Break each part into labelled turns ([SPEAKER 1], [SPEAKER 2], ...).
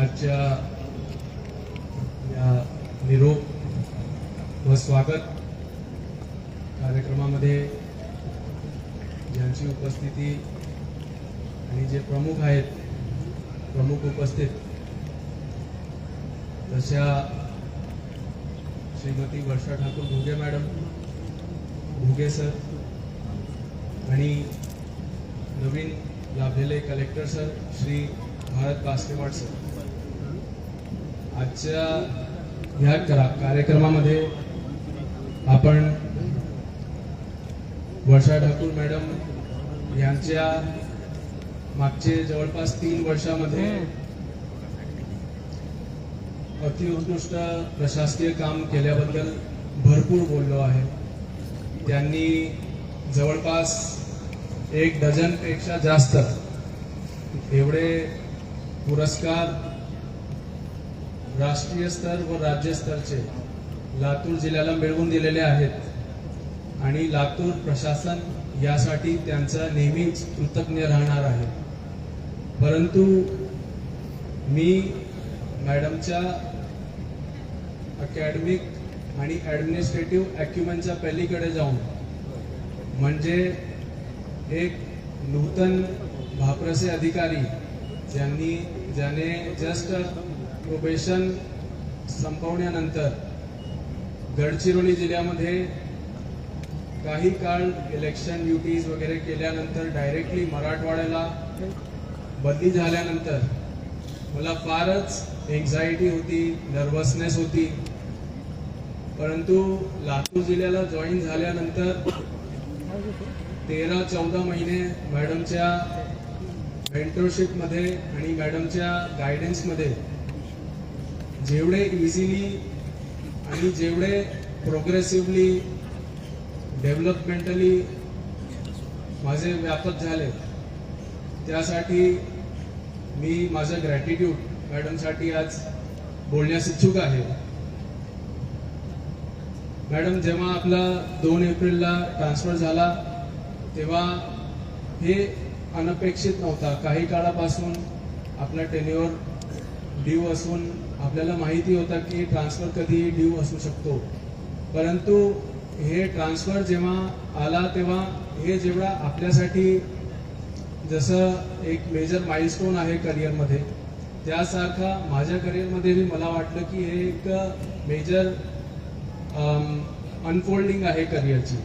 [SPEAKER 1] आजच्या या निरोप व स्वागत कार्यक्रमामध्ये ज्यांची उपस्थिती आणि जे प्रमुख आहेत, प्रमुख उपस्थित तशा श्रीमती वर्षा ठाकूर घुगे मॅडम, घुगे सर आणि नवीन लाभलेले collector sir Shri Bharat Baskewad sir, आजच्या ह्या कार्यक्रमामध्ये आपण वर्षा ठाकूर मॅडम यांच्या मागचे जवळपास 3 वर्षामध्ये अतिउत्कृष्ट प्रशासकीय काम केल्याबद्दल भरपूर बोललो आहे। त्यांनी जवळपास 1 डझनपेक्षा जास्त एवढे पुरस्कार राष्ट्रीय स्तर व राज्य स्तरचे लातूर जिल्ह्याला मिळवून दिलेले आहेत आणि लातूर प्रशासन यासाठी त्यांचा नेहमीच कृतज्ञ राहणार आहे। परंतु मी मॅडमच्या अकॅडमिक आणि ॲडमिनिस्ट्रेटिव्ह ॲक्युमेंटच्या पलीकडे जाऊन म्हणजे एक नूतन भाप्रसे अधिकारी ज्याने जस्ट प्रोबेशन संपवण्यानंतर गडचिरोली जिल्ह्यामध्ये काही काळ इलेक्शन ड्युटीज वगैरे केल्यानंतर डायरेक्टली मराठवाड्याला बदली झाल्यानंतर मला फारच एन्झायटी होती, नर्वसनेस होती। परंतु लातूर जिल्ह्याला जॉईन झाल्यानंतर 13-14 महिने मॅडमच्या मेंटरशिपमध्ये आणि मॅडमच्या गायडन्समध्ये जेवढे इझिली आणि जेवढे प्रोग्रेसिव्हली डेव्हलपमेंटली माझे व्यापक झाले त्यासाठी मी माझं ग्रॅटिट्यूड मॅडमसाठी आज बोलण्यास इच्छुक आहे। मॅडम, जेव्हा आपला 2 एप्रिलला ट्रान्सफर झाला तेव्हा हे अनपेक्षित नव्हता। काही काळापासून आपला टेन्युअर ड्यू असून आपल्याला माहिती होता की ट्रान्सफर कधीही ड्यू असू शकतो, परंतु हे ट्रान्सफर जेव्हा आला तेव्हा हे जेवढा आपल्यासाठी जसं एक मेजर माइलस्टोन आहे करिअरमध्ये, त्यासारखा माझ्या करिअरमध्ये मला वाटलं की हे एक मेजर अनफोल्डिंग आहे करिअरची।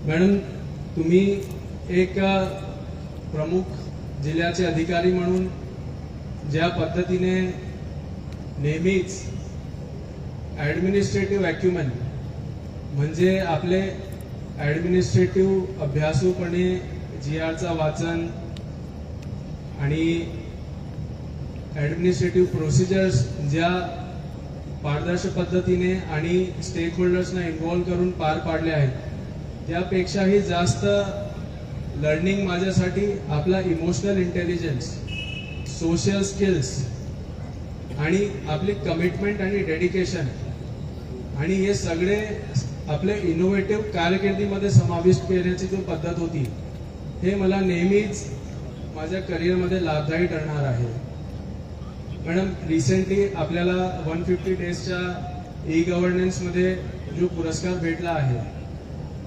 [SPEAKER 1] मॅडम, तुम्ही एक प्रमुख जिल्ह्याचे अधिकारी म्हणून ज्या पद्धतीने नेहमीच ॲडमिनिस्ट्रेटिव्ह ॲक्युमेन म्हणजे आपले ॲडमिनिस्ट्रेटिव्ह अभ्यासूपणे GRचा वाचन आणि ॲडमिनिस्ट्रेटिव्ह प्रोसिजर्स ज्या पारदर्शक पद्धतीने आणि स्टेक होल्डर्सना इन्व्हॉल्व करून पार पाडले आहेत, त्यापेक्षाही जास्त लर्निंग माझ्यासाठी आपला इमोशनल इंटेलिजन्स, सोशल स्किल्स आणि आपली कमिटमेंट आणि डेडिकेशन आणि हे सगळे आपले इनोव्हेटिव्ह कारकिर्दीमध्ये समाविष्ट करण्याची जो पद्धत होती, हे मला नेहमीच माझ्या करिअरमध्ये लाभदायी ठरणार आहे। मॅडम, रिसेंटली आपल्याला 150 डेजच्या ई-गव्हर्नन्समध्ये जो पुरस्कार भेटला आहे,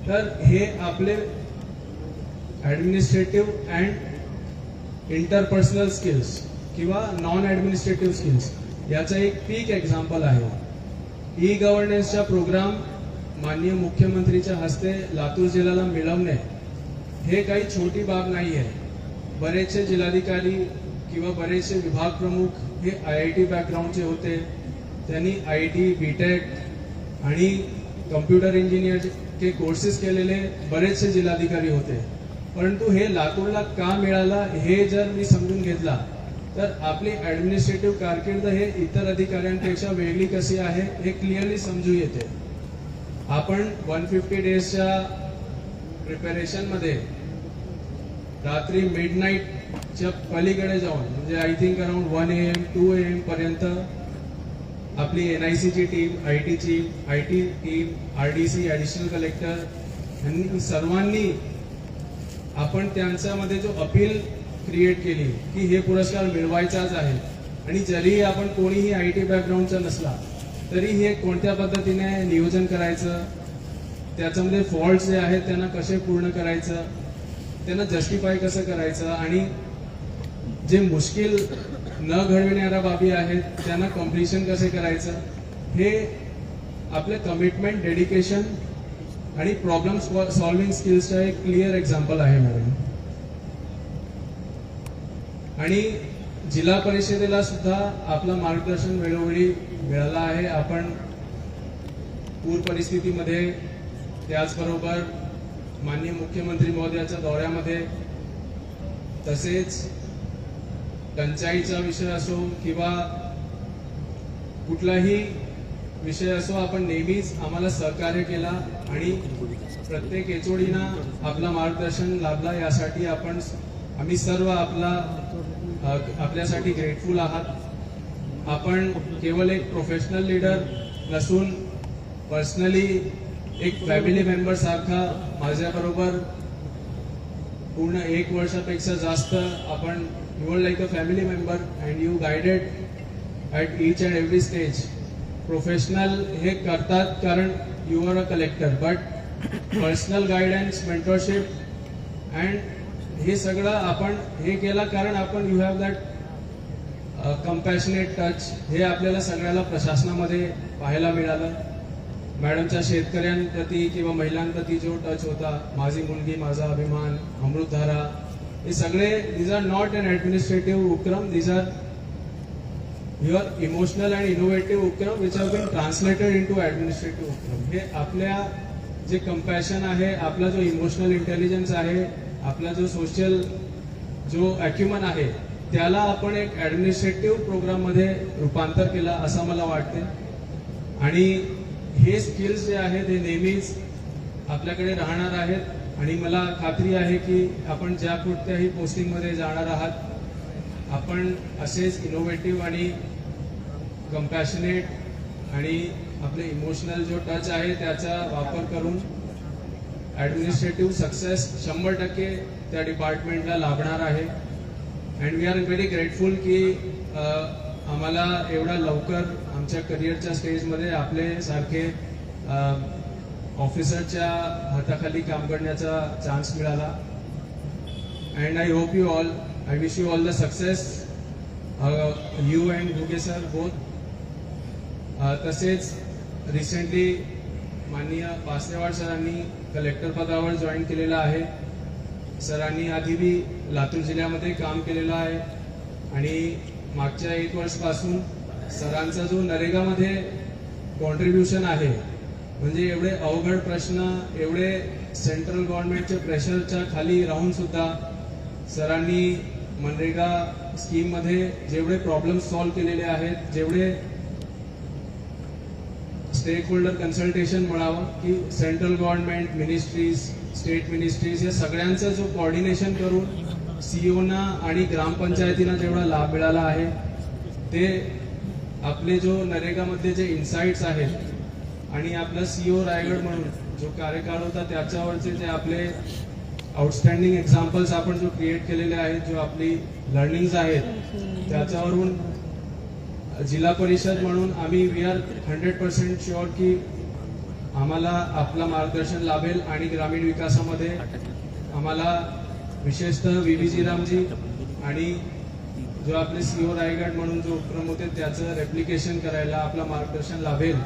[SPEAKER 1] तर हे आपले ॲडमिनिस्ट्रेटिव्ह अँड इंटरपर्सनल स्किल्स किंवा नॉन ॲडमिनिस्ट्रेटिव्ह स्किल्स याचा एक पीक एक्झाम्पल आहे। ई-गव्हर्नन्सचा प्रोग्राम माननीय मुख्यमंत्रीच्या हस्ते लातूर जिल्ह्याला मिळवणे हे काही छोटी बाब नाही आहे। बरेचसे जिल्हाधिकारी किंवा बरेचसे विभाग प्रमुख हे IIT बॅकग्राऊंडचे होते, त्यांनी IIT, BTech आणि कम्प्युटर इंजिनिअरचे कोर्सेस केलेले बरेचसे जिल्हाधिकारी होते, परंतु हे लातूरला का मिळाला हे जर मी समजून घेतला तर आपली ॲडमिनिस्ट्रेटिव्ह कारकीर्द हे इतर अधिकाऱ्यांपेक्षा वेगळी कशी आहे हे क्लिअरली समजू येते। आपण 150 डेजच्या प्रिपरेशनमध्ये रात्री मिडनाईटच्या पलीकडे जाऊन म्हणजे I think around 1 AM 2 AM पर्यंत आपली NICची team, IT team, RDC additional collector यांनी सर्वांनी आपण त्यांच्यामध्ये जो अपील क्रिएट केली की हे पुरस्कार मिळवायचाच आहे, आणि जरी आपण कोणीही IT बॅकग्राऊंडचा नसला तरी हे कोणत्या पद्धतीने नियोजन करायचं, त्याच्यामध्ये फॉल्ट जे आहेत त्यांना कसे पूर्ण करायचं, त्यांना जस्टिफाय कसं करायचं आणि जे मुश्किल न घडविणाऱ्या बाबी आहेत त्यांना कम्प्लिशन कसे करायचं, हे आपले कमिटमेंट, डेडिकेशन आणि प्रॉब्लेम सॉल्विंग स्किल्सचा एक क्लिअर एक्झाम्पल आहे मॅडम. आणि जिल्हा परिषदेला सुद्धा आपलं मार्गदर्शन वेळोवेळी मिळालं आहे. आपण पूर परिस्थितीमध्ये, त्याचबरोबर माननीय मुख्यमंत्री महोदयाच्या दौऱ्यामध्ये, तसेच टंचाईचा विषय असो किंवा कुठलाही विषय असो, आपण नेहमीच आम्हाला सहकार्य केला आणि प्रत्येक एचओडीना आपला मार्गदर्शन लाभला. यासाठी आम्ही सर्व आपल्यासाठी ग्रेटफुल आहात. आपण केवळ एक प्रोफेशनल लीडर नसून पर्सनली एक फॅमिली मेंबर सारखा माझ्याबरोबर पूर्ण 1 वर्षापेक्षा जास्त आपण, you are like a family member and you guided at each and every stage. Professional हे करतात कारण you are a collector, but personal guidance, mentorship and हे सगळं आपण हे केलं कारण आपण you have that compassionate touch. हे आपल्याला सगळ्याला प्रशासनामध्ये पाहायला मिळालं. मॅडमच्या शेतकऱ्यांप्रती किंवा महिलांप्रती जो टच होता, माझी मुलगी माझा अभिमान, अमृतधारा, हे सगळे these are not an administrative उपक्रम, these are your emotional and innovative उपक्रम which have been translated into administrative उपक्रम. हे आपल्या जे कंपॅशन आहे, आपला जो इमोशनल इंटेलिजन्स आहे, आपला जो सोशल जो अॅक्युमन आहे, त्याला आपण एक ॲडमिनिस्ट्रेटिव्ह प्रोग्राममध्ये रूपांतर केला असं मला वाटते. आणि हे स्किल्स जे आहेत हे नेहमीच आपल्याकडे राहणार आहेत. आणि मला खात्री आहे की आपण ज्या कोणत्याही पोस्टिंगमध्ये जाणार आहात, आपण असेच इनोव्हेटिव्ह आणि कंपॅशनेट आणि आपले इमोशनल जो टच आहे त्याचा वापर करून ॲडमिनिस्ट्रेटिव्ह सक्सेस 100% त्या डिपार्टमेंटला लाभणार आहे. And we are very grateful की आम्हाला एवढा लवकर आमच्या करिअरच्या स्टेजमध्ये आपले सारखे ऑफिसरच्या हाताखाली काम करण्याचा चान्स मिळाला. And I hope you all, I wish you all the success, you and Ghuge sir both. तसेच रिसेंटली माननीय पासरेवाड सरांनी कलेक्टर पदावर जॉईन केलेलं आहे. सरांनी आधी लातूर जिल्ह्यामध्ये काम केलेलं आहे आणि मागच्या 1 वर्षापासून सरांचा जो नरेगामध्ये कॉन्ट्रीब्युशन आहे, म्हणजे एवढे अवघड प्रश्न, एवढे सेंट्रल गव्हर्नमेंटच्या प्रेशरच्या खाली राहून सुद्धा सरांनी मनरेगा स्कीममध्ये जेवढे प्रॉब्लेम सॉल्व्ह केलेले आहेत, जेवढे स्टेक होल्डर कन्सल्टेशन मिळावं की central government, ministries, state ministries या सगळ्यांचं जो कोऑर्डिनेशन करून सीओना आणि ग्रामपंचायतींना जेवढा लाभ मिळाला आहे, ते आपले जो नरेगामध्ये जे इन्साइट्स आहेत आणि आपला सीओ रायगड म्हणून जो कार्यकाळ होता त्याच्यावरचे जे आपले आउटस्टँडिंग एक्झाम्पल्स आपण जो क्रिएट केलेले आहेत, जो आपली लर्निंग्स आहेत, त्याच्यावरून जिल्हा परिषद म्हणून आम्ही वी आर 100% शुअर की आम्हाला आपला मार्गदर्शन लाभेल आणि ग्रामीण विकासामध्ये आम्हाला विशेषतः VV जीरामजी आणि जो आपले सीओ रायगड म्हणून जो उपक्रम होते त्याचं रेप्लिकेशन करायला आपला मार्गदर्शन लाभेल.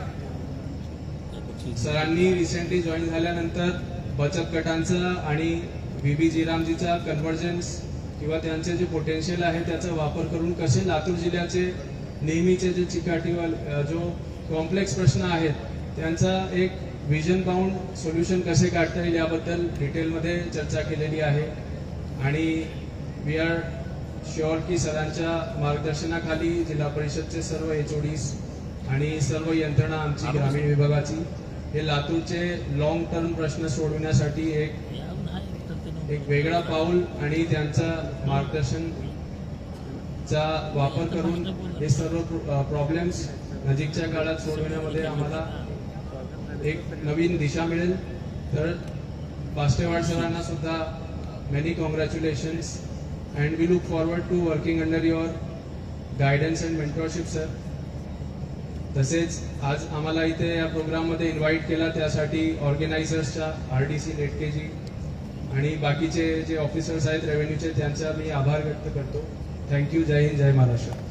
[SPEAKER 1] सरांनी रिसेंटली जॉईन झाल्यानंतर बचत गटांचा आणि VV जीरामजीचा कन्व्हर्जन्स किंवा त्यांचे जे पोटेन्शियल आहे त्याचा वापर करून कसे लातूर जिल्ह्याचे नेहमीचे जे चिकाटीवाले जो कॉम्प्लेक्स प्रश्न आहेत त्यांचा एक विजन बाउंड सोल्युशन कसे काढता येईल याबद्दल डिटेलमध्ये चर्चा केलेली आहे. आणि वी आर शुअर की सरांच्या मार्गदर्शनाखाली जिल्हा परिषदचे सर्व HODs आणि सर्व यंत्रणा आमची ग्रामीण विभागाची हे लातूरचे लॉंग टर्म प्रश्न सोडविण्यासाठी एक वेगळा पाऊल आणि त्यांचा मार्गदर्शनचा वापर करून हे सर्व प्रॉब्लेम्स नजीकच्या काळात सोडविण्यामध्ये आम्हाला एक नवीन दिशा मिळेल. तर पास्टेवाड सरांना सुद्धा many congratulations and we look forward to working under your guidance and mentorship sir. तसेच आज आम्हाला इथे या प्रोग्राममध्ये इन्व्हाइट केला त्यासाठी ऑर्गनायझर्सच्या RDC नेटकेजी आणि बाकीचे जे ऑफिसर्स आहेत रेव्हेन्यूचे त्यांचा मी आभार व्यक्त करतो. थँक्यू. जय हिंद, जय महाराष्ट्र.